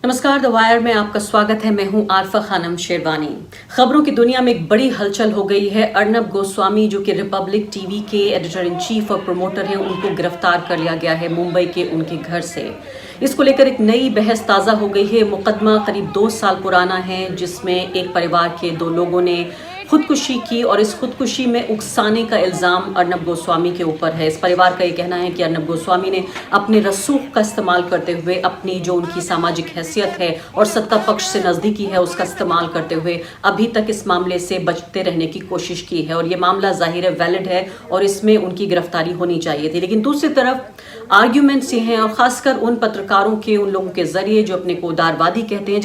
नमस्कार, the wire में आपका स्वागत है। मैं हूं आरफा खानम शेरवानी। खबरों की दुनिया में एक बड़ी हलचल हो गई है। अर्नब गोस्वामी, जो कि रिपब्लिक टीवी के एडिटर इन चीफ और प्रमोटर हैं, उनको गिरफ्तार कर लिया गया है मुंबई के उनके घर से। इसको लेकर एक नई बहस ताज़ा हो गई है। मुकदमा करीब 2 साल पुराना है, जिसमें एक परिवार के 2 लोगों ने खुदकुशी की और इस खुदकुशी में उकसाने का इल्ज़ाम अर्नब गोस्वामी के ऊपर है। इस परिवार का ये कहना है कि अर्नब गोस्वामी ने अपने रसूख का इस्तेमाल करते हुए, अपनी जो उनकी सामाजिक हैसियत है और सत्ता पक्ष से नज़दीकी है, उसका इस्तेमाल करते हुए अभी तक इस मामले से बचते रहने की कोशिश की है। और ये मामला ज़ाहिर है वैलिड है और इसमें उनकी गिरफ्तारी होनी चाहिए थी। लेकिन दूसरी तरफ आर्ग्यूमेंट्स ये हैं, और खासकर उन पत्रकारों के, उन लोगों के जरिए जो अपने को उदारवादी कहते हैं,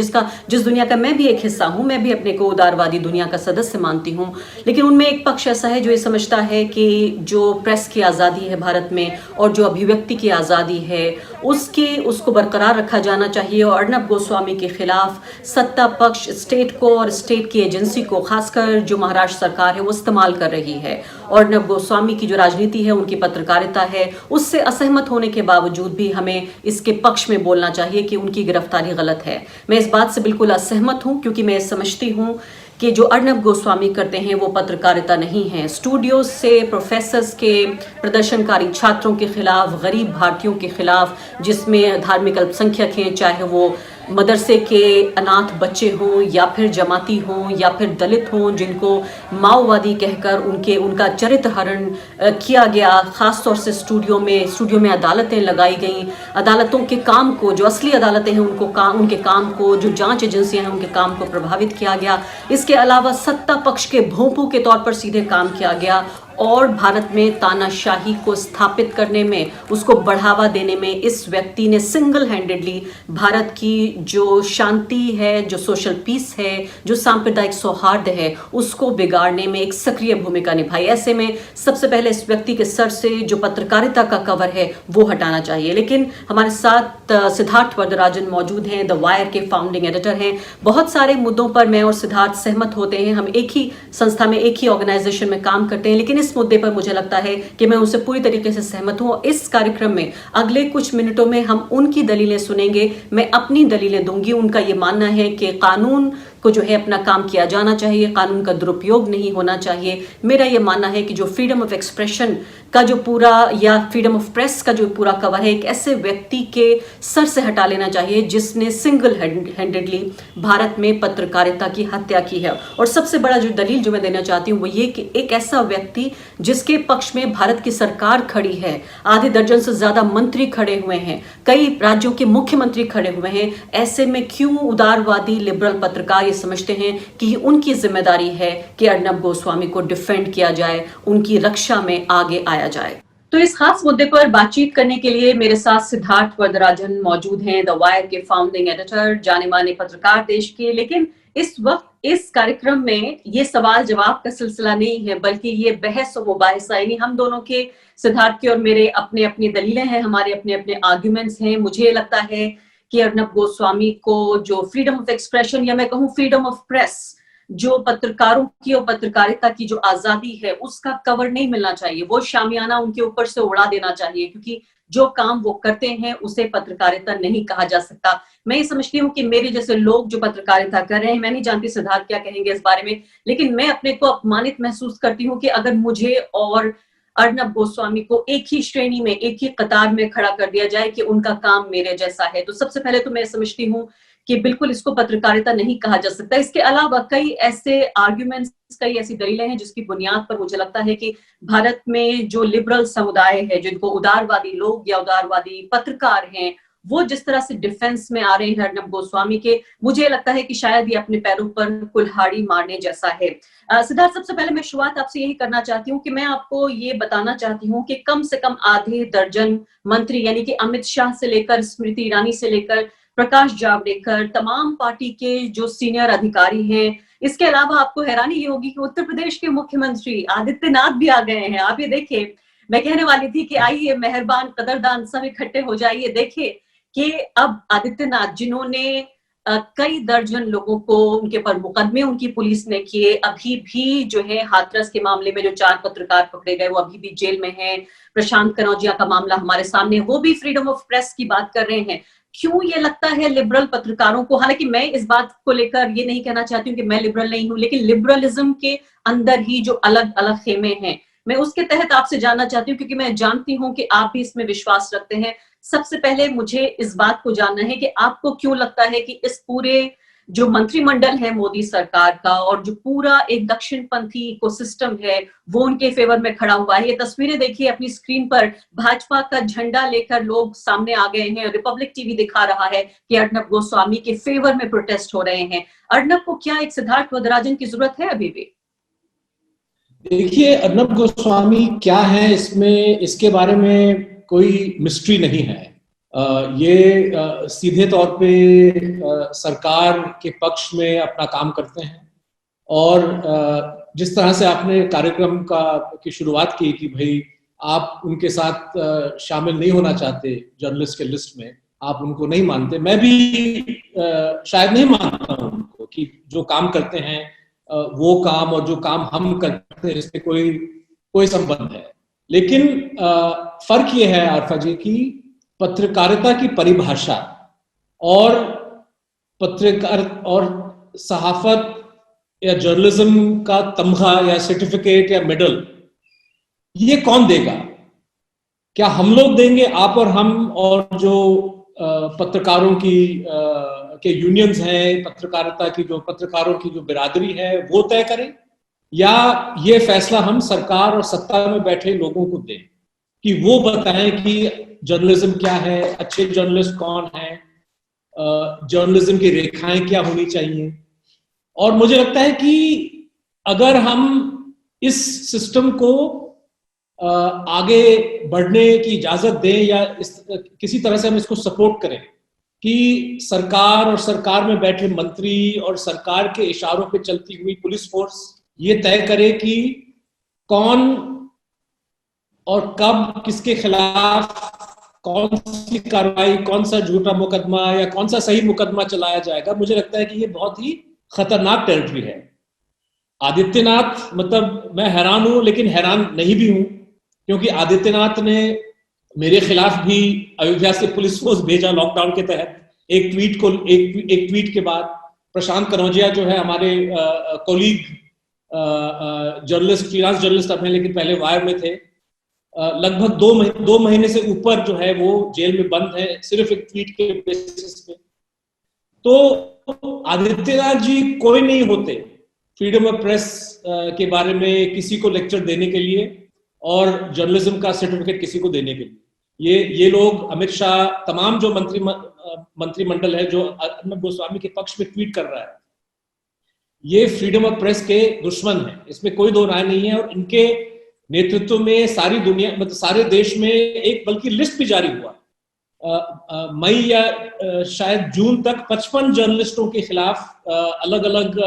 जिस दुनिया का मैं भी एक हिस्सा हूं, मैं भी अपने को उदारवादी दुनिया का सदस्य मानती हूं। लेकिन उनमें एक पक्ष ऐसा है जो ये समझता है कि जो प्रेस की आज़ादी है भारत में और जो अभिव्यक्ति की आज़ादी है उसको बरकरार रखा जाना चाहिए। और अर्नब गोस्वामी के खिलाफ सत्ता पक्ष स्टेट को और स्टेट की एजेंसी को, खासकर जो महाराष्ट्र सरकार है, वो इस्तेमाल कर रही है। और अर्नब गोस्वामी की जो राजनीति है, उनकी पत्रकारिता है, उससे असहमत होने के बावजूद भी हमें इसके पक्ष में बोलना चाहिए कि उनकी गिरफ्तारी गलत है। मैं इस बात से बिल्कुल असहमत हूं, क्योंकि मैं समझती हूं कि जो अर्नब गोस्वामी करते हैं वो पत्रकारिता नहीं है। स्टूडियो से प्रोफेसर्स के, प्रदर्शनकारी छात्रों के खिलाफ, गरीब भारतीयों के खिलाफ, जिसमें धार्मिक अल्पसंख्यक हैं, चाहे वो मदरसे के अनाथ बच्चे हों या फिर जमाती हों या फिर दलित हों, जिनको माओवादी कहकर उनका चरित्र हरण किया गया। खास तौर से स्टूडियो में अदालतें लगाई गई। अदालतों के काम को, जो असली अदालतें हैं, उनके काम को, जो जांच एजेंसियां हैं, उनके काम को प्रभावित किया गया। इसके अलावा सत्ता पक्ष के भोंपू के तौर पर सीधे काम किया गया और भारत में तानाशाही को स्थापित करने में, उसको बढ़ावा देने में इस व्यक्ति ने सिंगल हैंडेडली भारत की जो शांति है, जो सोशल पीस है, जो सांप्रदायिक सौहार्द है, उसको बिगाड़ने में एक सक्रिय भूमिका निभाई। ऐसे में सबसे पहले इस व्यक्ति के सर से जो पत्रकारिता का कवर है वो हटाना चाहिए। लेकिन हमारे साथ सिद्धार्थ वरदराजन मौजूद हैं, द वायर के फाउंडिंग एडिटर हैं। बहुत सारे मुद्दों पर मैं और सिद्धार्थ सहमत होते हैं। हम एक ही संस्था में, एक ही ऑर्गेनाइजेशन में काम करते हैं, लेकिन इस मुद्दे पर मुझे लगता है कि मैं उनसे पूरी तरीके से सहमत हूं। इस कार्यक्रम में अगले कुछ मिनटों में हम उनकी दलीलें सुनेंगे, मैं अपनी दलीलें दूंगी। उनका यह मानना है कि कानून को जो है अपना काम किया जाना चाहिए, कानून का दुरुपयोग नहीं होना चाहिए। मेरा यह मानना है कि जो फ्रीडम ऑफ एक्सप्रेशन का जो पूरा, या फ्रीडम ऑफ प्रेस का जो पूरा कवर है, एक ऐसे व्यक्ति के सर से हटा लेना चाहिए जिसने सिंगल हैंडेडली भारत में पत्रकारिता की हत्या की है। और सबसे बड़ा जो दलील जो मैं देना चाहती हूँ वो ये कि एक ऐसा व्यक्ति जिसके पक्ष में भारत की सरकार खड़ी है, आधे दर्जन से ज्यादा मंत्री खड़े हुए हैं, कई राज्यों के मुख्यमंत्री खड़े हुए हैं, ऐसे में क्यों उदारवादी लिबरल पत्रकार ये समझते हैं कि उनकी जिम्मेदारी है कि अर्नब गोस्वामी को डिफेंड किया जाए, उनकी रक्षा में आगे आया जाए। तो इस खास मुद्दे पर बातचीत करने के लिए मेरे साथ सिद्धार्थ वरदराजन मौजूद हैं, द वायर के फाउंडिंग एडिटर, जाने माने पत्रकार देश के। लेकिन इस वक्त इस कार्यक्रम में ये सवाल जवाब का सिलसिला नहीं है, बल्कि ये बहस और मुबाहिसा, यानी हम दोनों के, सिद्धार्थ के और मेरे अपने अपनी दलीलें हैं, हमारे अपने अपने आर्ग्यूमेंट्स हैं। मुझे लगता है कि अर्नब गोस्वामी को जो फ्रीडम ऑफ एक्सप्रेशन, या मैं कहूँ फ्रीडम ऑफ प्रेस, जो पत्रकारों की और पत्रकारिता की जो आजादी है, उसका कवर नहीं मिलना चाहिए। वो शामियाना उनके ऊपर से उड़ा देना चाहिए, क्योंकि जो काम वो करते हैं उसे पत्रकारिता नहीं कहा जा सकता। मैं ये समझती हूँ कि मेरे जैसे लोग जो पत्रकारिता कर रहे हैं, मैं नहीं जानती सिद्धार्थ क्या कहेंगे इस बारे में, लेकिन मैं अपने को अपमानित महसूस करती हूँ कि अगर मुझे और अर्नब गोस्वामी को एक ही श्रेणी में, एक ही कतार में खड़ा कर दिया जाए कि उनका काम मेरे जैसा है, तो सबसे पहले तो मैं समझती हूँ कि बिल्कुल इसको पत्रकारिता नहीं कहा जा सकता। इसके अलावा कई ऐसे आर्ग्यूमेंट्स, कई ऐसी दलीलें हैं जिसकी बुनियाद पर मुझे लगता है कि भारत में जो लिबरल समुदाय है, जिनको उदारवादी लोग या उदारवादी पत्रकार हैं, वो जिस तरह से डिफेंस में आ रहे हैं अर्नब गोस्वामी के, मुझे लगता है कि शायद ये अपने पैरों पर कुल्हाड़ी मारने जैसा है। सिद्धार्थ, सबसे पहले मैं शुरुआत आपसे यही करना चाहती हूँ कि मैं आपको ये बताना चाहती हूँ कि कम से कम आधे दर्जन मंत्री, यानी कि अमित शाह से लेकर स्मृति ईरानी से लेकर प्रकाश जावड़ेकर, तमाम पार्टी के जो सीनियर अधिकारी हैं, इसके अलावा आपको हैरानी ये होगी कि उत्तर प्रदेश के मुख्यमंत्री आदित्यनाथ भी आ गए हैं। आप ये देखिए, मैं कहने वाली थी कि आइए मेहरबान कदरदान सब इकट्ठे हो जाइए, देखिए कि अब आदित्यनाथ, जिन्होंने कई दर्जन लोगों को, उनके पर मुकदमे उनकी पुलिस ने किए, अभी भी जो है हाथरस के मामले में जो 4 पत्रकार पकड़े गए वो अभी भी जेल में हैं। प्रशांत कनौजिया का मामला हमारे सामने, वो भी फ्रीडम ऑफ प्रेस की बात कर रहे हैं। क्यों ये लगता है लिबरल पत्रकारों को, हालांकि मैं इस बात को लेकर ये नहीं कहना चाहती हूँ कि मैं लिबरल नहीं हूं, लेकिन लिबरलिज्म के अंदर ही जो अलग अलग खेमे हैं, मैं उसके तहत आपसे जानना चाहती हूँ, क्योंकि मैं जानती हूँ कि आप भी इसमें विश्वास रखते हैं। सबसे पहले मुझे इस बात को जानना है कि आपको क्यों लगता है कि इस पूरे जो मंत्रिमंडल है मोदी सरकार का और जो पूरा एक दक्षिणपंथी इकोसिस्टम है वो उनके फेवर में खड़ा हुआ है। ये तस्वीरें देखिए अपनी स्क्रीन पर, भाजपा का झंडा लेकर लोग सामने आ गए हैं। रिपब्लिक टीवी दिखा रहा है कि अर्नब गोस्वामी के फेवर में प्रोटेस्ट हो रहे हैं। अर्नब को क्या एक सिद्धार्थ वदराजन की जरूरत है अभी भी? देखिए, अर्नब गोस्वामी क्या है, इसमें इसके बारे में कोई मिस्ट्री नहीं है। ये सीधे तौर पे सरकार के पक्ष में अपना काम करते हैं और जिस तरह से आपने कार्यक्रम की शुरुआत की कि भाई आप उनके साथ शामिल नहीं होना चाहते जर्नलिस्ट के लिस्ट में, आप उनको नहीं मानते, मैं भी शायद नहीं मानता हूं उनको कि जो काम करते हैं वो काम और जो काम हम करते हैं इसमें कोई संबंध है। लेकिन फर्क ये है आरफा जी की पत्रकारिता की परिभाषा और पत्रकार और सहाफत या जर्नलिज्म का तमगा या सर्टिफिकेट या मेडल ये कौन देगा? क्या हम लोग देंगे, आप और हम, और जो पत्रकारों की के यूनियंस हैं, पत्रकारों की जो बिरादरी है वो तय करें, या ये फैसला हम सरकार और सत्ता में बैठे लोगों को दें कि वो बताएं कि जर्नलिज्म क्या है, अच्छे जर्नलिस्ट कौन है, जर्नलिज्म की रेखाएं क्या होनी चाहिए। और मुझे लगता है कि अगर हम इस सिस्टम को आगे बढ़ने की इजाजत दें या किसी तरह से हम इसको सपोर्ट करें कि सरकार और सरकार में बैठे मंत्री और सरकार के इशारों पे चलती हुई पुलिस फोर्स ये तय करे कि कौन और कब किसके खिलाफ कौन सी कार्रवाई, कौन सा झूठा मुकदमा या कौन सा सही मुकदमा चलाया जाएगा, मुझे लगता है कि ये बहुत ही खतरनाक टेरिटरी है। आदित्यनाथ, मतलब मैं हैरान हूं लेकिन हैरान नहीं भी हूं, क्योंकि आदित्यनाथ ने मेरे खिलाफ भी अयोध्या से पुलिस फोर्स भेजा लॉकडाउन के तहत। एक ट्वीट के बाद प्रशांत कनौजिया जो है हमारे कोलीग जर्नलिस्ट, फ्रीलांस जर्नलिस्ट अब हैं लेकिन पहले वायर में थे, लगभग 2 महीने से ऊपर जो है वो जेल में बंद है सिर्फ एक ट्वीट के बेसिस पे। तो आदित्यनाथ जी कोई नहीं होते फ्रीडम ऑफ प्रेस के बारे में किसी को लेक्चर देने के लिए और जर्नलिज्म का सर्टिफिकेट किसी को देने के लिए। ये लोग, अमित शाह, तमाम जो मंत्रिमंडल है जो अर्नब गोस्वामी के पक्ष में ट्वीट कर रहा है, ये फ्रीडम ऑफ प्रेस के दुश्मन है, इसमें कोई दो राय नहीं है। और इनके नेतृत्व में सारी दुनिया, मतलब सारे देश में एक बल्कि लिस्ट भी जारी हुआ मई या शायद जून तक 55 जर्नलिस्टों के खिलाफ अलग अलग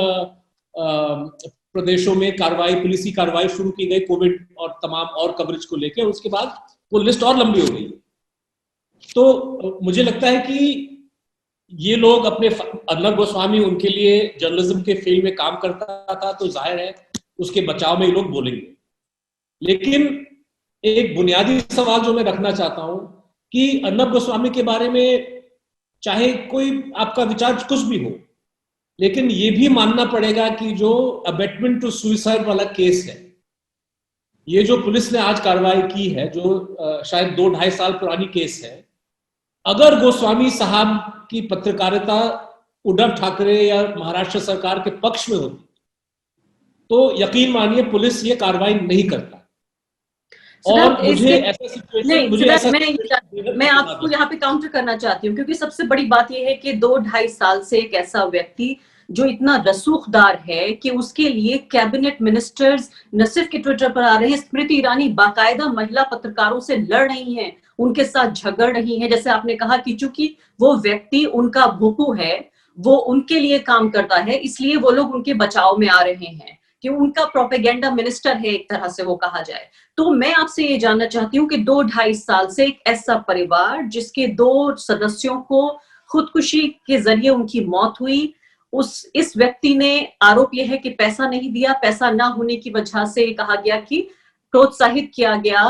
प्रदेशों में कार्रवाई, पुलिसी कार्रवाई शुरू की गई कोविड और तमाम और कवरेज को लेकर। उसके बाद वो लिस्ट और लंबी हो गई। तो मुझे लगता है कि ये लोग अपने, अर्नब गोस्वामी उनके लिए जर्नलिज्म के फील्ड में काम करता था तो जाहिर है उसके बचाव में ये लोग बोलेंगे। लेकिन एक बुनियादी सवाल जो मैं रखना चाहता हूं कि अर्नब गोस्वामी के बारे में चाहे कोई आपका विचार कुछ भी हो, लेकिन ये भी मानना पड़ेगा कि जो अबेटमेंट टू सुसाइड वाला केस है, ये जो पुलिस ने आज कार्रवाई की है, जो शायद 2-2.5 साल पुरानी केस है, अगर गोस्वामी साहब की पत्रकारिता उद्धव ठाकरे या महाराष्ट्र सरकार के पक्ष में होती तो यकीन मानिए पुलिस ये कार्रवाई नहीं करता। और मुझे ऐसा मैं आपको यहाँ पे काउंटर करना चाहती हूँ, क्योंकि सबसे बड़ी बात यह है कि 2-2.5 साल से एक ऐसा व्यक्ति जो इतना रसूखदार है कि उसके लिए कैबिनेट मिनिस्टर्स न सिर्फ के ट्विटर पर आ रहे हैं, स्मृति ईरानी बाकायदा महिला पत्रकारों से लड़ रही हैं, उनके साथ झगड़ रही हैं। जैसे आपने कहा कि चूंकि वो व्यक्ति उनका भूपू है, वो उनके लिए काम करता है, इसलिए वो लोग उनके बचाव में आ रहे हैं कि उनका प्रोपेगेंडा मिनिस्टर है एक तरह से वो कहा जाए। तो मैं आपसे ये जानना चाहती हूँ कि 2-2.5 साल से एक ऐसा परिवार जिसके 2 सदस्यों को खुदकुशी के जरिए उनकी मौत हुई, इस व्यक्ति ने, आरोप यह है कि पैसा नहीं दिया, पैसा ना होने की वजह से कहा गया कि प्रोत्साहित किया गया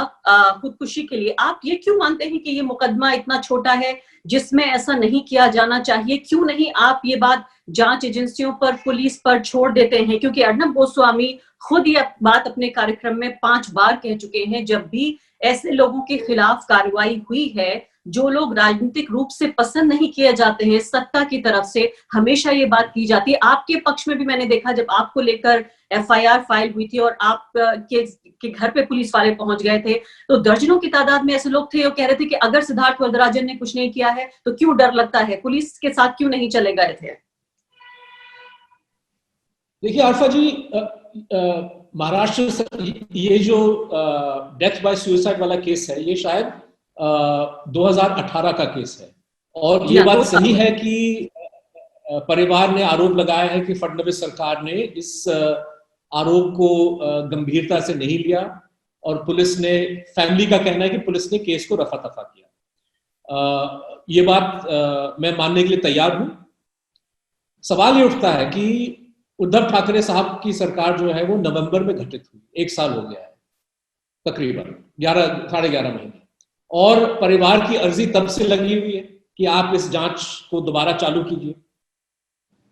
खुदकुशी के लिए। आप ये क्यों मानते हैं कि ये मुकदमा इतना छोटा है जिसमें ऐसा नहीं किया जाना चाहिए? क्यों नहीं आप ये बात जांच एजेंसियों पर, पुलिस पर छोड़ देते हैं? क्योंकि अर्नब गोस्वामी खुद ये बात अपने कार्यक्रम में 5 बार कह चुके हैं, जब भी ऐसे लोगों के खिलाफ कार्रवाई हुई है जो लोग राजनीतिक रूप से पसंद नहीं किए जाते हैं सत्ता की तरफ से, हमेशा ये बात की जाती है। आपके पक्ष में भी मैंने देखा, जब आपको लेकर एफआईआर फाइल हुई थी और आप के घर पे पुलिस वाले पहुंच गए थे, तो दर्जनों की तादाद में ऐसे लोग थे जो कह रहे थे कि अगर सिद्धार्थ वरदराजन ने कुछ नहीं किया है तो क्यों डर लगता है, पुलिस के साथ क्यों नहीं चले गए थे? देखिए आरफा जी, महाराष्ट्र से ये जो डेथ बाय सुसाइड वाला केस है, ये शायद 2018 का केस है। और ये बात सही है कि परिवार ने आरोप लगाया है कि फडणवीस सरकार ने इस आरोप को गंभीरता से नहीं लिया, और पुलिस ने, फैमिली का कहना है कि पुलिस ने केस को रफा दफा किया। ये बात मैं मानने के लिए तैयार हूं। सवाल ये उठता है कि उद्धव ठाकरे साहब की सरकार जो है वो नवंबर में घटित हुई, 1 साल हो गया है तकरीबन, 11-11.5 महीने, और परिवार की अर्जी तब से लगी हुई है कि आप इस जांच को दोबारा चालू कीजिए।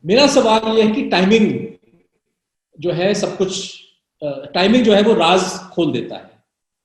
मेरा सवाल यह है कि टाइमिंग जो है, सब कुछ टाइमिंग जो है वो राज खोल देता है।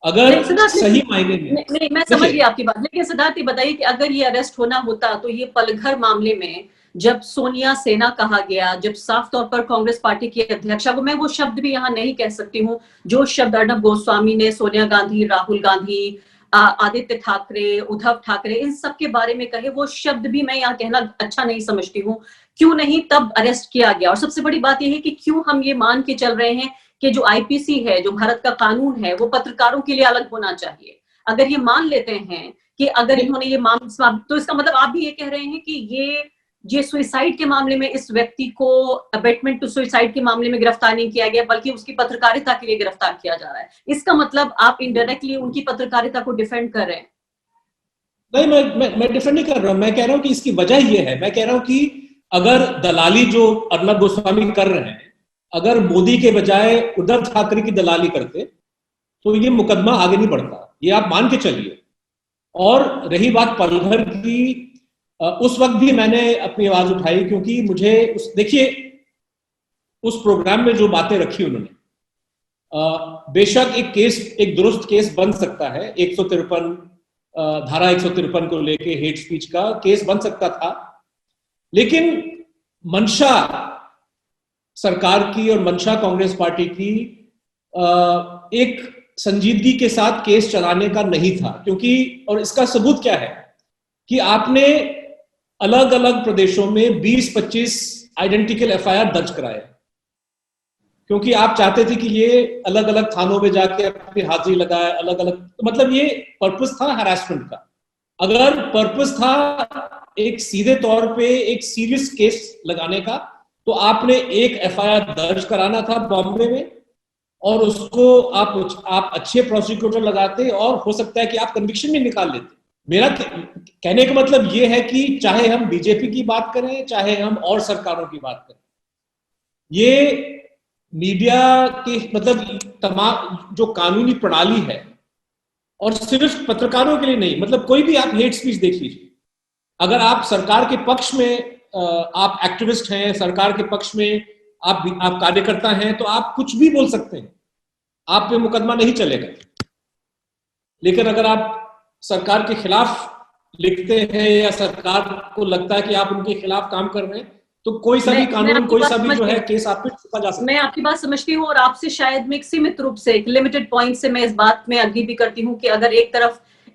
अगर सही मायने में, नहीं, मैं समझ गई आपकी बात, लेकिन सिद्धार्थ ये बताइए कि अगर ये अरेस्ट होना होता तो ये पलघर मामले में जब सोनिया सेना कहा गया, जब साफ तौर पर कांग्रेस पार्टी की अध्यक्षा को, मैं वो शब्द भी यहाँ नहीं कह सकती हूँ जो शब्द अर्नब गोस्वामी ने सोनिया गांधी, राहुल गांधी, आदित्य ठाकरे, उद्धव ठाकरे, इन सब के बारे में कहे, वो शब्द भी मैं यहाँ कहना अच्छा नहीं समझती हूँ। क्यों नहीं तब अरेस्ट किया गया? और सबसे बड़ी बात यह है कि क्यों हम ये मान के चल रहे हैं कि जो आईपीसी है, जो भारत का कानून है, वो पत्रकारों के लिए अलग होना चाहिए? अगर ये मान लेते हैं कि अगर इन्होंने ये मामला, तो इसका मतलब आप भी ये कह रहे हैं कि ये सुसाइड के मामले में इस व्यक्ति को अबेटमेंट टू सुसाइड के मामले में गिरफ्तार नहीं किया गया, बल्कि उसकी पत्रकारिता के लिए गिरफ्तार किया जा रहा है। इसका मतलब आप इनडायरेक्टली उनकी पत्रकारिता को डिफेंड कर रहे हैं। नहीं, मैं डिफेंड नहीं कर रहा हूं। मैं कह रहा हूं कि इसकी वजह ये है, मैं कह रहा हूं कि अगर दलाली जो अर्नब गोस्वामी कर रहे हैं, अगर मोदी के बजाय उद्धव ठाकरे की दलाली करते तो ये मुकदमा आगे नहीं बढ़ता, ये आप मान के चलिए। और रही बात पलघर की, उस वक्त भी मैंने अपनी आवाज उठाई, क्योंकि मुझे देखिए, उस प्रोग्राम में जो बातें रखी उन्होंने, बेशक एक दुरुस्त केस बन सकता है, 153 धारा 153 को लेके हेट स्पीच का केस बन सकता था, लेकिन मंशा सरकार की और मंशा कांग्रेस पार्टी की एक संजीदगी के साथ केस चलाने का नहीं था। क्योंकि, और इसका सबूत क्या है कि आपने अलग अलग प्रदेशों में 20-25 आइडेंटिकल एफआईआर दर्ज कराए, क्योंकि आप चाहते थे कि ये अलग अलग थानों में जाके अपनी हाजिरी लगाए, अलग अलग, तो मतलब ये पर्पस था हैरेसमेंट का। अगर पर्पस था एक सीधे तौर पे एक सीरियस केस लगाने का, तो आपने एक एफआईआर दर्ज कराना था बॉम्बे में, और उसको आप अच्छे प्रोसिक्यूटर लगाते, और हो सकता है कि आप कन्विक्शन भी निकाल लेते। मेरा कहने का मतलब ये है कि चाहे हम बीजेपी की बात करें, चाहे हम और सरकारों की बात करें, ये मीडिया की, मतलब तमाम जो कानूनी प्रणाली है, और सिर्फ पत्रकारों के लिए नहीं, मतलब कोई भी आप हेट स्पीच देख लीजिए, अगर आप सरकार के पक्ष में, आप एक्टिविस्ट हैं, सरकार के पक्ष में आप कार्यकर्ता हैं, तो आप कुछ भी बोल सकते हैं, आप पे मुकदमा नहीं चलेगा। लेकिन अगर आप सरकार के खिलाफ लिखते हैं, या सरकार को लगता है कि आप उनके खिलाफ काम कर रहे हैं, तो कोई सा भी कानून, कोई सा भी जो है केस आप पे चुका जा सकता है। मैं आपकी बात समझती हूँ, और आपसे शायद मैं एक सीमित रूप से, एक लिमिटेड पॉइंट से मैं इस बात में अग्री भी करती हूँ कि अगर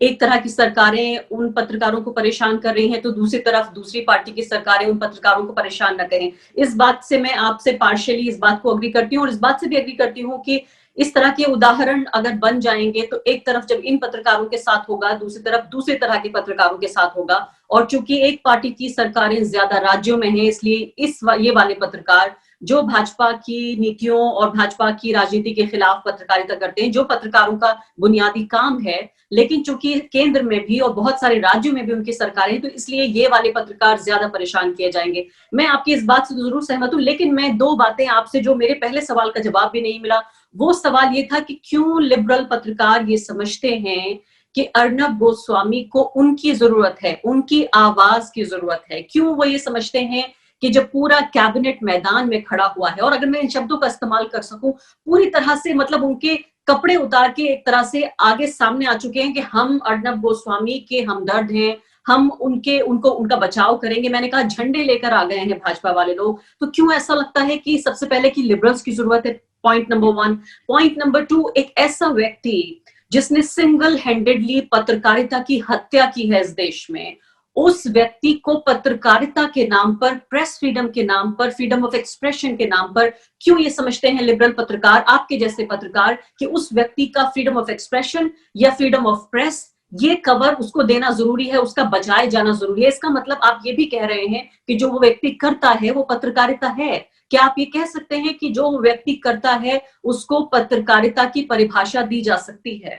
एक तरह की सरकारें उन पत्रकारों को परेशान कर रही हैं, तो दूसरी तरफ दूसरी पार्टी की सरकारें उन पत्रकारों को परेशान न करें। इस बात से मैं आपसे पार्शियली इस बात को अग्री करती हूँ, और इस बात से भी अग्री करती हूँ कि इस तरह के उदाहरण अगर बन जाएंगे तो एक तरफ जब इन पत्रकारों के साथ होगा, दूसरी तरफ दूसरे तरह के पत्रकारों के साथ होगा। और चूंकि एक पार्टी की सरकारें ज्यादा राज्यों में हैं, इसलिए ये वाले पत्रकार जो भाजपा की नीतियों और भाजपा की राजनीति के खिलाफ पत्रकारिता करते हैं, जो पत्रकारों का बुनियादी काम है, लेकिन चूंकि केंद्र में भी और बहुत सारे राज्यों में भी उनकी सरकारें हैं, तो इसलिए ये वाले पत्रकार ज्यादा परेशान किए जाएंगे। मैं आपकी इस बात से जरूर सहमत हूं, लेकिन मैं 2 बातें आपसे, जो मेरे पहले सवाल का जवाब भी नहीं मिला, वो सवाल ये था कि क्यों लिबरल पत्रकार ये समझते हैं कि अर्नब गोस्वामी को उनकी जरूरत है, उनकी आवाज की जरूरत है, क्यों वो ये समझते हैं कि जब पूरा कैबिनेट मैदान में खड़ा हुआ है, और अगर मैं इन शब्दों का इस्तेमाल कर सकूं, पूरी तरह से मतलब उनके कपड़े उतार के एक तरह से आगे सामने आ चुके हैं कि हम अर्नब गोस्वामी के हमदर्द हैं, हम उनका बचाव करेंगे। मैंने कहा झंडे लेकर आ गए हैं भाजपा वाले लोग, तो क्यों ऐसा लगता है कि सबसे पहले कि लिबरल्स की जरूरत है? Point number 1। पॉइंट नंबर 2, एक ऐसा व्यक्ति जिसने सिंगल हैंडेडली पत्रकारिता की हत्या की है इस देश में, उस व्यक्ति को पत्रकारिता के नाम पर, प्रेस फ्रीडम के नाम पर, फ्रीडम ऑफ एक्सप्रेशन के नाम पर क्यों ये समझते हैं लिबरल पत्रकार, आपके जैसे पत्रकार, कि उस व्यक्ति का फ्रीडम ऑफ एक्सप्रेशन या फ्रीडम ऑफ प्रेस ये कवर उसको देना जरूरी है, उसका बचाए जाना जरूरी है? इसका मतलब आप ये भी कह रहे हैं कि जो वो व्यक्ति करता है वो पत्रकारिता है? क्या आप ये कह सकते हैं कि जो व्यक्ति करता है उसको पत्रकारिता की परिभाषा दी जा सकती है?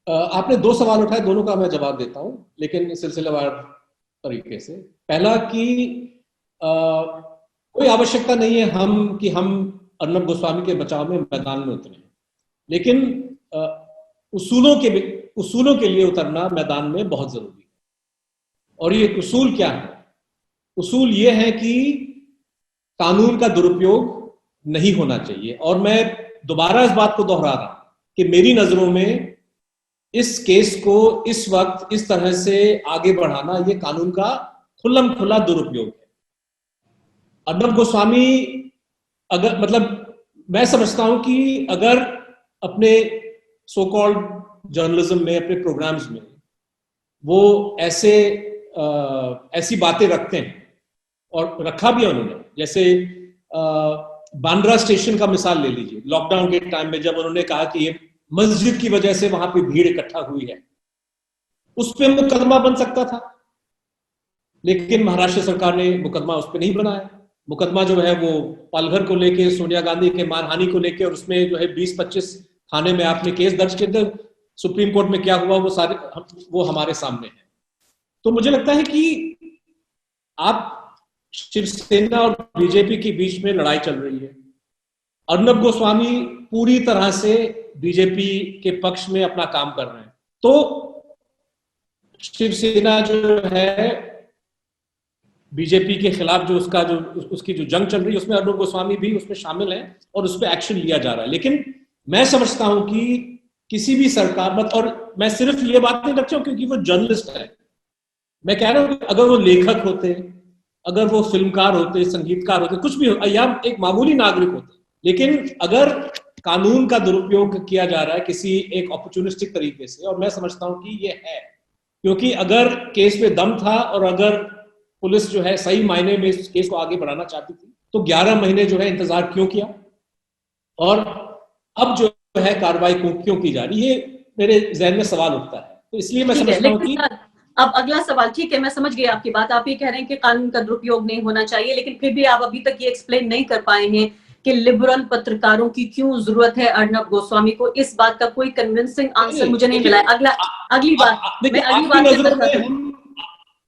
आपने 2 सवाल उठाए, दोनों का मैं जवाब देता हूं, लेकिन सिलसिलेवार तरीके से। पहला कि कोई आवश्यकता नहीं है कि हम अर्नब गोस्वामी के बचाव में मैदान में उतरे, लेकिन उसूलों के लिए उतरना मैदान में बहुत जरूरी है। और ये उसूल क्या है? उसूल ये है कि कानून का दुरुपयोग नहीं होना चाहिए। और मैं दोबारा इस बात को दोहरा रहा हूं कि मेरी नजरों में इस केस को इस वक्त इस तरह से आगे बढ़ाना ये कानून का खुल्लम खुला दुरुपयोग है। अर्नब गोस्वामी अगर मैं समझता हूं कि अगर अपने सो कॉल्ड जर्नलिज्म में, अपने प्रोग्राम्स में वो ऐसी बातें रखते हैं, और रखा भी है उन्होंने, जैसे बांद्रा स्टेशन का मिसाल ले लीजिए, लॉकडाउन के टाइम में जब उन्होंने कहा कि ये मस्जिद की वजह से वहां पे भीड़ इकट्ठा हुई है, उस पर मुकदमा बन सकता था, लेकिन महाराष्ट्र सरकार ने मुकदमा उस पर नहीं बनाया। मुकदमा जो है वो पालघर को लेके, सोनिया गांधी के मानहानि को लेके, और उसमें जो है 20-25 थाने में आपने केस दर्ज किए। सुप्रीम कोर्ट में क्या हुआ वो हमारे सामने है। तो मुझे लगता है कि आप शिवसेना और बीजेपी के बीच में लड़ाई चल रही है। अर्नब गोस्वामी पूरी तरह से बीजेपी के पक्ष में अपना काम कर रहे हैं, तो शिवसेना जो है बीजेपी के खिलाफ उसकी जो जंग चल रही है, उसमें अर्नब गोस्वामी भी उसमें शामिल है और उस पर एक्शन लिया जा रहा है। लेकिन मैं समझता हूं कि किसी भी सरकार और मैं सिर्फ ये बात नहीं रखता हूं क्योंकि वो जर्नलिस्ट है, मैं कह रहा हूं कि अगर वो लेखक होते, अगर वो फिल्मकार होते, संगीतकार होते, कुछ भी हो, या एक मामूली नागरिक होते, लेकिन अगर कानून का दुरुपयोग किया जा रहा है किसी एक अपॉर्चुनिस्टिक तरीके से, और मैं समझता हूं कि ये है, क्योंकि अगर केस में दम था और अगर पुलिस जो है सही मायने में इस केस को आगे बढ़ाना चाहती थी, तो 11 महीने जो है इंतजार क्यों किया, और अब जो है कार्रवाई क्यों की जा रही है, मेरे जहन में सवाल उठता है। तो इसलिए मैं समझता हूं कि अब अगला सवाल, ठीक है, मैं समझ गई आपकी बात। आप ये कह रहे हैं कि कानून का दुरुपयोग नहीं होना चाहिए, लेकिन फिर भी आप अभी तक ये एक्सप्लेन नहीं कर पाए हैं कि लिबरल पत्रकारों की क्यों जरूरत है अर्नब गोस्वामी को। इस बात का कोई कन्विंसिंग आंसर मुझे नहीं मिला है। अगली बात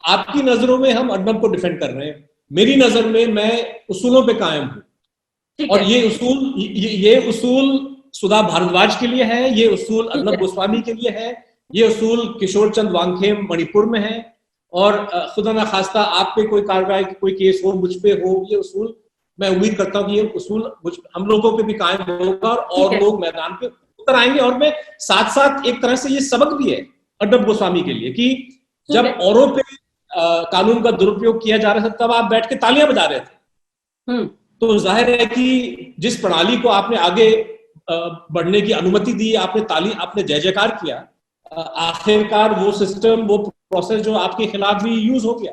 आपकी नजरों में हम अर्नब को डिफेंड कर रहे हैं, मेरी नजर में मैं उसूलों पे कायम हूं, और ये उसूल सुधा भारद्वाज के लिए है, ये उसूल अर्नब गोस्वामी के लिए है, ये उसूल किशोर चंद वांगखेम मणिपुर में है, और खुदा ना खास्ता आप पे कोई कार्रवाई, कोई केस हो, मुझ पे हो, ये उसूल मैं उम्मीद करता हूं कि ये उसूल हम लोगों पे भी कायम होगा और लोग मैदान पे उतर आएंगे। और मैं साथ साथ एक तरह से ये सबक भी है अर्नब गोस्वामी के लिए कि जब औरों पे कानून का दुरुपयोग किया जा रहा था तब आप बैठ के तालियां बजा रहे थे, तो जाहिर है कि जिस प्रणाली को आपने आगे बढ़ने की अनुमति दी, आपने जय जयकार किया, आखिरकार वो सिस्टम, वो प्रोसेस जो आपके खिलाफ भी यूज हो गया।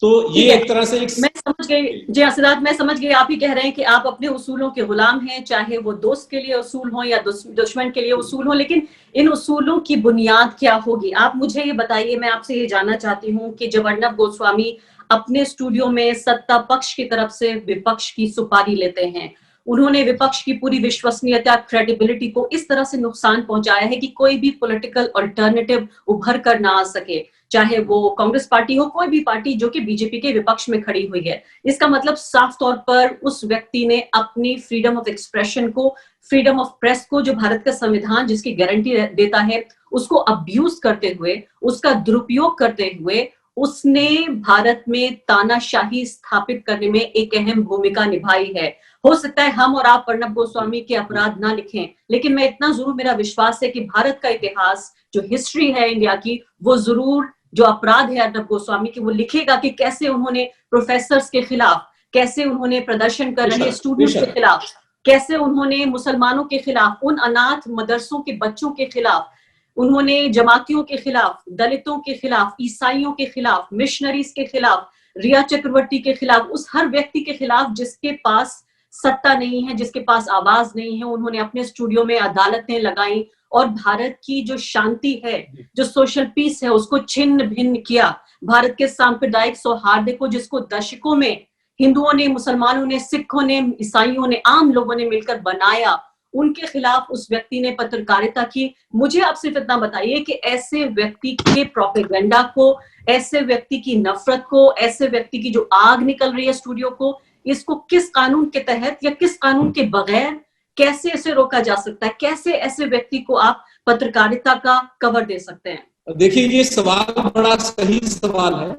तो ये एक तरह से मैं समझ गई जी सिद्धार्थ, मैं समझ गई। आप ही कह रहे हैं कि आप अपने उसूलों के गुलाम हैं, चाहे वो दोस्त के लिए उसूल हो या दुश्मन के लिए उसूल हो, लेकिन इन उसूलों की बुनियाद क्या होगी? आप मुझे ये बताइए। मैं आपसे ये जानना चाहती हूँ कि जब अर्नब गोस्वामी अपने स्टूडियो में सत्ता पक्ष की तरफ से विपक्ष की सुपारी लेते हैं, उन्होंने विपक्ष की पूरी विश्वसनीयता, क्रेडिबिलिटी को इस तरह से नुकसान पहुंचाया है कि कोई भी पॉलिटिकल अल्टरनेटिव उभर कर ना आ सके, चाहे वो कांग्रेस पार्टी हो, कोई भी पार्टी जो कि बीजेपी के विपक्ष में खड़ी हुई है। इसका मतलब साफ तौर पर उस व्यक्ति ने अपनी फ्रीडम ऑफ एक्सप्रेशन को, फ्रीडम ऑफ प्रेस को, जो भारत का संविधान जिसकी गारंटी देता है, उसको अब्यूज करते हुए, उसका दुरुपयोग करते हुए उसने भारत में तानाशाही स्थापित करने में एक अहम भूमिका निभाई है। हो सकता है हम और आप अर्नब गोस्वामी के अपराध ना लिखें, लेकिन मैं इतना जरूर, मेरा विश्वास है कि भारत का इतिहास, जो हिस्ट्री है इंडिया की, वो जरूर जो अपराध है अर्नब गोस्वामी की, वो लिखेगा कि कैसे उन्होंने प्रोफेसर्स के खिलाफ, कैसे उन्होंने प्रदर्शन कर रहे स्टूडेंट्स के खिलाफ, कैसे उन्होंने मुसलमानों के खिलाफ, उन अनाथ मदरसों के बच्चों के खिलाफ, उन्होंने जमातियों के खिलाफ, दलितों के खिलाफ, ईसाइयों के खिलाफ, मिशनरीज के खिलाफ, रिया चक्रवर्ती के खिलाफ, उस हर व्यक्ति के खिलाफ जिसके पास सत्ता नहीं है, जिसके पास आवाज नहीं है, उन्होंने अपने स्टूडियो में अदालतें लगाई और भारत की जो शांति है, जो सोशल पीस है, उसको छिन्न भिन्न किया। भारत के सांप्रदायिक सौहार्द को, जिसको दशकों में हिंदुओं ने, मुसलमानों ने, सिखों ने, ईसाइयों ने, आम लोगों ने मिलकर बनाया, उनके खिलाफ उस व्यक्ति ने पत्रकारिता की। मुझे आप सिर्फ इतना बताइए कि ऐसे व्यक्ति के प्रोपेगेंडा को, ऐसे व्यक्ति की नफरत को, ऐसे व्यक्ति की जो आग निकल रही है स्टूडियो को, इसको किस कानून के तहत या किस कानून के बगैर कैसे इसे रोका जा सकता है? कैसे ऐसे व्यक्ति को आप पत्रकारिता का कवर दे सकते हैं? देखिए, ये सवाल बड़ा सही सवाल है,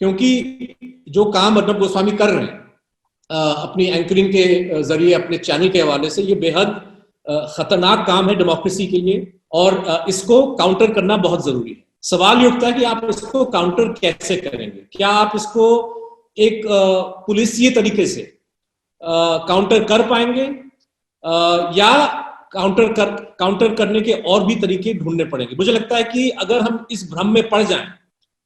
क्योंकि जो काम अर्नब गोस्वामी कर रहे हैं अपनी एंकरिंग के जरिए, अपने चैनल के हवाले से, ये बेहद खतरनाक काम है डेमोक्रेसी के लिए, और इसको काउंटर करना बहुत जरूरी है। सवाल ये उठता है कि आप इसको काउंटर कैसे करेंगे? क्या आप इसको एक पुलिसिये तरीके से काउंटर कर पाएंगे, या काउंटर करने के और भी तरीके ढूंढने पड़ेंगे? मुझे लगता है कि अगर हम इस भ्रम में पड़ जाएं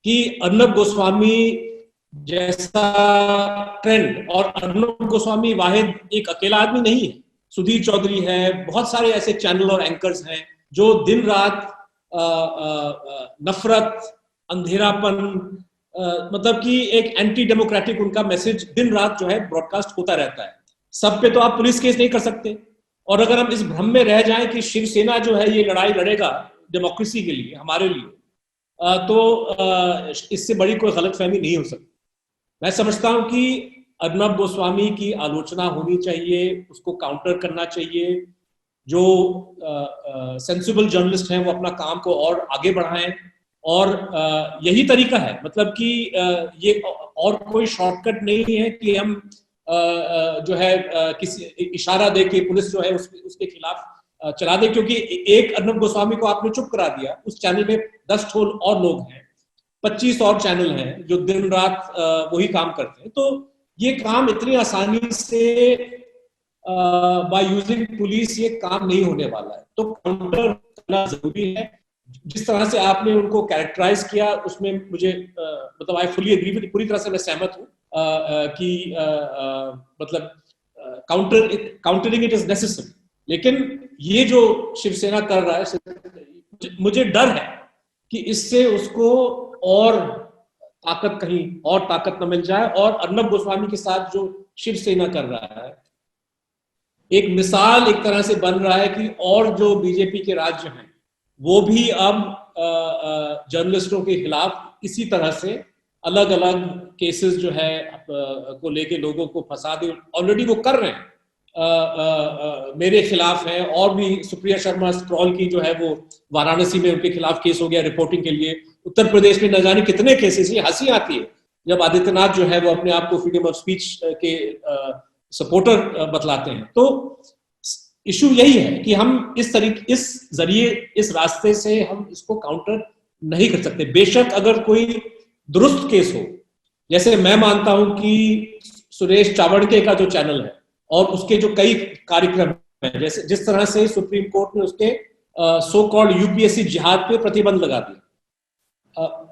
कि अर्नब गोस्वामी जैसा ट्रेंड, और अर्नब गोस्वामी वाहिद एक अकेला आदमी नहीं है, सुधीर चौधरी है, बहुत सारे ऐसे चैनल और एंकर्स हैं जो दिन रात नफरत, अंधेरापन, मतलब कि एक एंटी डेमोक्रेटिक उनका मैसेज दिन रात जो है ब्रॉडकास्ट होता रहता है। सब पे तो आप पुलिस केस नहीं कर सकते, और अगर हम इस भ्रम में रह जाएं कि शिवसेना जो है ये लड़ाई लड़ेगा डेमोक्रेसी के लिए, हमारे लिए, तो इससे बड़ी कोई गलतफहमी नहीं हो सकती। मैं समझता हूं कि अर्नब गोस्वामी की आलोचना होनी चाहिए, उसको काउंटर करना चाहिए। जो सेंसिबल जर्नलिस्ट हैं वो अपना काम को और आगे बढ़ाएं, और यही तरीका है, मतलब कि ये और कोई शॉर्टकट नहीं है कि हम जो है किसी इशारा दे के पुलिस जो है उसके खिलाफ चला दे, क्योंकि एक अर्नब गोस्वामी को आपने चुप करा दिया, उस चैनल में 10 ठोल और लोग हैं, 25 और चैनल हैं जो दिन रात वही काम करते हैं। तो ये काम इतनी आसानी से बाय यूजिंग पुलिस ये काम नहीं होने वाला है, तो काउंटर करना जरूरी है। जिस तरह से आपने उनको कैरेक्टराइज किया, उसमें मुझे मतलब आई फुली एग्री विद, पूरी तरह से मैं सहमत हूँ कि मतलब काउंटरिंग इट इज नेसेसरी। लेकिन ये जो शिवसेना कर रहा है, मुझे डर है कि इससे उसको और ताकत, कहीं और ताकत न मिल जाए, और अर्नब गोस्वामी के साथ जो शिवसेना कर रहा है एक मिसाल एक तरह से बन रहा है कि और जो बीजेपी के राज्य हैं वो भी अब जर्नलिस्टों के खिलाफ इसी तरह से अलग अलग केसेस जो है को लेके लोगों को फंसा दे। ऑलरेडी वो कर रहे हैं, मेरे खिलाफ है, और भी सुप्रिया शर्मा स्क्रॉल की जो है वो वाराणसी में उनके खिलाफ केस हो गया रिपोर्टिंग के लिए। उत्तर प्रदेश में न जाने कितने केसेस। ये हंसी आती है जब आदित्यनाथ जो है वो अपने आप को फ्रीडम ऑफ स्पीच के सपोर्टर बतलाते हैं। तो इशू यही है कि हम इस जरिए, इस रास्ते से हम इसको काउंटर नहीं कर सकते। बेशक अगर कोई दुरुस्त केस हो, जैसे मैं मानता हूं कि सुरेश चावड़के का जो चैनल है और उसके जो कई कार्यक्रम हैं, जैसे जिस तरह से सुप्रीम कोर्ट ने उसके सो कॉल्ड यूपीएससी जिहाद पे प्रतिबंध लगा दिया,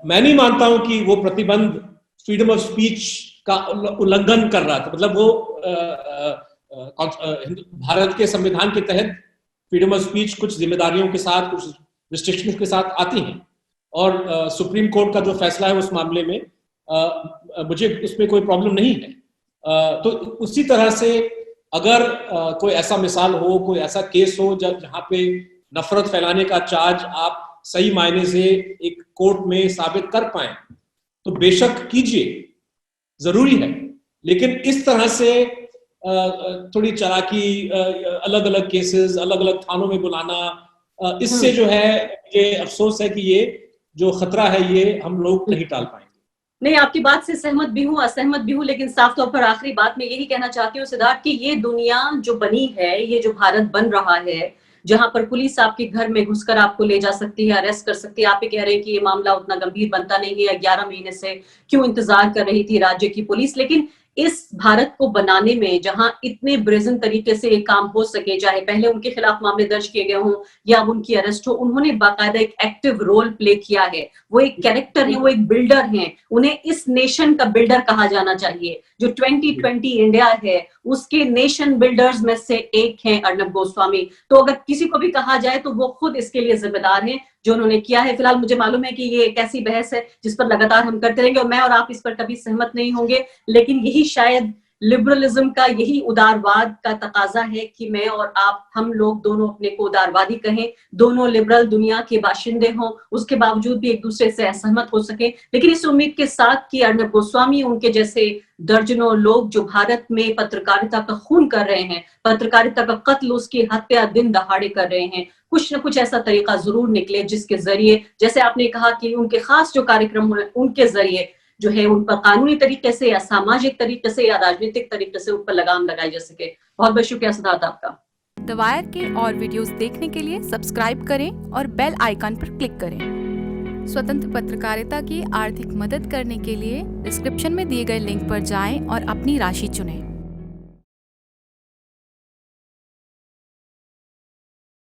मैं नहीं मानता हूं कि वो प्रतिबंध फ्रीडम ऑफ स्पीच का उल्लंघन कर रहा था। मतलब वो भारत के संविधान के तहत फ्रीडम ऑफ स्पीच कुछ जिम्मेदारियों के साथ, कुछ रिस्ट्रिक्शंस के साथ आती हैं, और सुप्रीम कोर्ट का जो फैसला है उस मामले में मुझे उसमें कोई प्रॉब्लम नहीं है। तो उसी तरह से अगर कोई ऐसा मिसाल हो, कोई ऐसा केस हो जहाँ पे नफरत फैलाने का चार्ज आप सही मायने से एक कोर्ट में साबित कर पाए, तो बेशक कीजिए, जरूरी है। लेकिन इस तरह से थोड़ी चालाकी, अलग अलग केसेस अलग अलग थानों में बुलाना, इससे जो है ये अफसोस है कि ये जो खतरा है ये हम लोग नहीं टाल पाएंगे। नहीं, आपकी बात से सहमत भी हूँ, असहमत भी हूँ, लेकिन साफ तौर पर आखिरी बात मैं यही कहना चाहती हूँ सिद्धार्थ कि ये दुनिया जो बनी है, ये जो भारत बन रहा है, जहां पर पुलिस आपके घर में घुसकर आपको ले जा सकती है, अरेस्ट कर सकती है। आप ही कह रहे हैं कि ये मामला उतना गंभीर बनता नहीं है, 11 महीने से क्यों इंतजार कर रही थी राज्य की पुलिस। लेकिन इस भारत को बनाने में जहां इतने ब्रेजन तरीके से ये काम हो सके, चाहे पहले उनके खिलाफ मामले दर्ज किए गए हों या अब उनकी अरेस्ट हो, उन्होंने बाकायदा एक एक्टिव रोल प्ले किया है। वो एक कैरेक्टर है, वो एक बिल्डर हैं, उन्हें इस नेशन का बिल्डर कहा जाना चाहिए। जो 2020 इंडिया है उसके नेशन बिल्डर्स में से एक हैं अर्नब गोस्वामी। तो अगर किसी को भी कहा जाए तो वो खुद इसके लिए जिम्मेदार हैं जो उन्होंने किया है। फिलहाल मुझे मालूम है कि ये एक ऐसी बहस है जिस पर लगातार हम करते रहेंगे और मैं और आप इस पर कभी सहमत नहीं होंगे, लेकिन यही शायद लिबरलिज्म का, यही उदारवाद का तकाजा है कि मैं और आप, हम लोग दोनों अपने को उदारवादी कहें, दोनों लिबरल दुनिया के बाशिंदे हों, उसके बावजूद भी एक दूसरे से असहमत हो सके। लेकिन इस उम्मीद के साथ कि अर्नब गोस्वामी, उनके जैसे दर्जनों लोग जो भारत में पत्रकारिता का खून कर रहे हैं, पत्रकारिता का कत्ल, उसकी हत्या दिन दहाड़े कर रहे हैं, कुछ न कुछ ऐसा तरीका जरूर निकले जिसके जरिए, जैसे आपने कहा कि उनके खास जो कार्यक्रम हो, उनके जरिए जो है उन पर कानूनी तरीके से या सामाजिक तरीके से या राजनीतिक तरीके से उन पर लगाम लगाई जा सके। बहुत बहुत शुक्रिया सिद्धार्थ आपका। द वायर के और वीडियोस देखने के लिए सब्सक्राइब करें और बेल आइकन पर क्लिक करें। स्वतंत्र पत्रकारिता की आर्थिक मदद करने के लिए डिस्क्रिप्शन में दिए गए लिंक पर जाएं और अपनी राशि चुनें।